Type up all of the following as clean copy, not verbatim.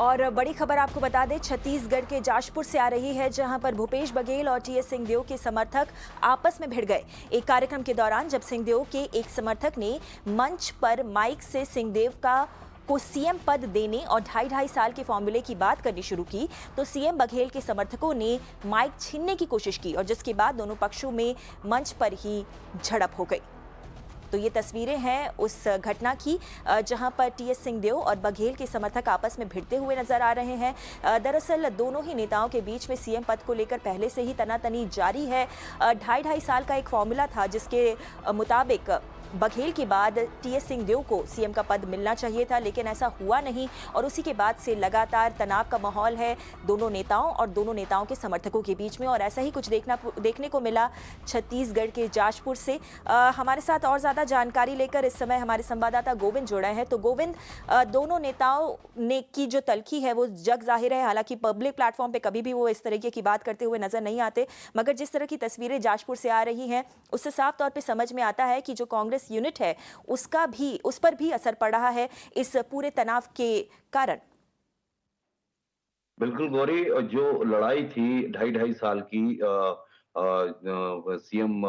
और बड़ी खबर आपको बता दें, छत्तीसगढ़ के जाजपुर से आ रही है, जहां पर भूपेश बघेल और टीएस सिंहदेव के समर्थक आपस में भिड़ गए। एक कार्यक्रम के दौरान जब सिंहदेव के एक समर्थक ने मंच पर माइक से सिंहदेव को सीएम पद देने और 2.5 साल के फॉर्मूले की बात करनी शुरू की, तो सीएम बघेल के समर्थकों ने माइक छीनने की कोशिश की और जिसके बाद दोनों पक्षों में मंच पर ही झड़प हो गई। तो ये तस्वीरें हैं उस घटना की, जहां पर टीएस सिंहदेव और बघेल के समर्थक आपस में भिड़ते हुए नजर आ रहे हैं। दरअसल दोनों ही नेताओं के बीच में सीएम पद को लेकर पहले से ही तनातनी जारी है। 2.5 साल का एक फॉर्मूला था जिसके मुताबिक बघेल के बाद टीएस सिंहदेव को सीएम का पद मिलना चाहिए था, लेकिन ऐसा हुआ नहीं और उसी के बाद से लगातार तनाव का माहौल है दोनों नेताओं और दोनों नेताओं के समर्थकों के बीच में। और ऐसा ही कुछ देखने को मिला छत्तीसगढ़ के जाजपुर से। हमारे साथ और ज़्यादा जानकारी लेकर इस समय हमारे संवाददाता गोविंद जुड़ा है। तो गोविंद, दोनों नेताओं ने की जो तल्खी है वो जग जाहिर है, हालांकि पब्लिक प्लेटफॉर्म पे कभी भी वो इस तरीके की बात करते हुए नजर नहीं आते, मगर जिस तरह की तस्वीरें जाजपुर से आ रही हैं उससे साफ तौर पर समझ में आता है कि जो कांग्रेस यूनिट है उस पर भी असर पड़ रहा है इस पूरे तनाव के कारण। बिल्कुल गौरी, जो लड़ाई थी 2.5 साल की सीएम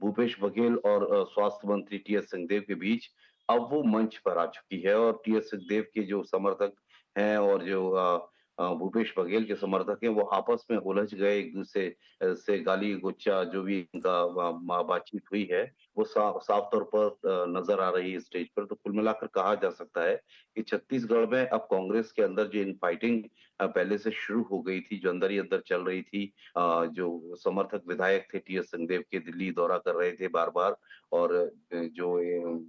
भूपेश बघेल और स्वास्थ्य मंत्री टीएस सिंहदेव के बीच, अब वो मंच पर आ चुकी है और टीएस सिंहदेव के जो समर्थक हैं और जो भूपेश बघेल के समर्थक हैं वो आपस में उलझ गए, एक दूसरे से गाली गुच्चा जो भी इनका बातचीत हुई है वो साफ तौर पर नजर आ रही है स्टेज पर। तो कुल मिलाकर कहा जा सकता है कि छत्तीसगढ़ में अब कांग्रेस के अंदर जो इन फाइटिंग पहले से शुरू हो गई थी, जो अंदर ही अंदर चल रही थी, जो समर्थक विधायक थे टीएस सिंहदेव के दिल्ली दौरा कर रहे थे बार बार, और जो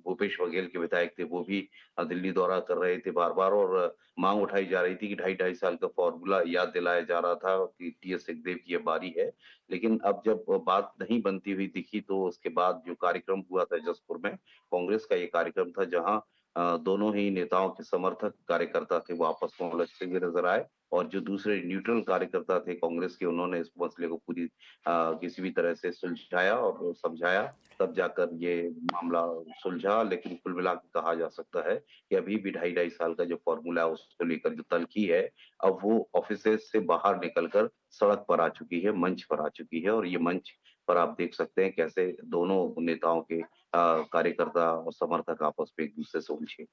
भूपेश बघेल के विधायक थे वो भी दिल्ली दौरा कर रहे थे बार बार, और मांग उठाई जा रही थी कि 2.5 साल का फॉर्मूला याद दिलाया जा रहा था कि टीएस सिंहदेव की ये बारी है। लेकिन अब जब बात नहीं बनती हुई दिखी तो उसके बाद जो कार्यक्रम हुआ था जसपुर में, कांग्रेस का ये कार्यक्रम था जहां दोनों ही नेताओं के समर्थक कार्यकर्ता थे वो आपस में उलझते हुए नजर आए, और जो दूसरे न्यूट्रल कार्यकर्ता थे कांग्रेस के, उन्होंने इस मसले को पूरी किसी भी तरह से सुलझाया और समझाया, तब जाकर ये मामला सुलझा। लेकिन कुल मिलाकर कहा जा सकता है कि अभी भी 2.5 साल का जो फॉर्मूला है उसको लेकर जो तल्खी है, अब वो ऑफिसेज से बाहर निकलकर सड़क पर आ चुकी है, मंच पर आ चुकी है, और ये मंच पर आप देख सकते हैं कैसे दोनों नेताओं के कार्यकर्ता और समर्थक आपस में एक दूसरे से उलझे।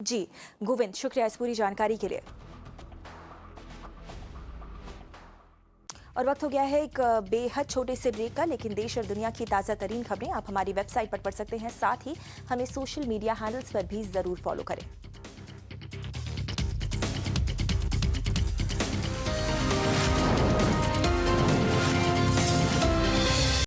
जी गोविंद, शुक्रिया इस पूरी जानकारी के लिए। और वक्त हो गया है एक बेहद छोटे से ब्रेक का, लेकिन देश और दुनिया की ताज़ा तरीन खबरें आप हमारी वेबसाइट पर पढ़ सकते हैं। साथ ही हमें सोशल मीडिया हैंडल्स पर भी जरूर फॉलो करें।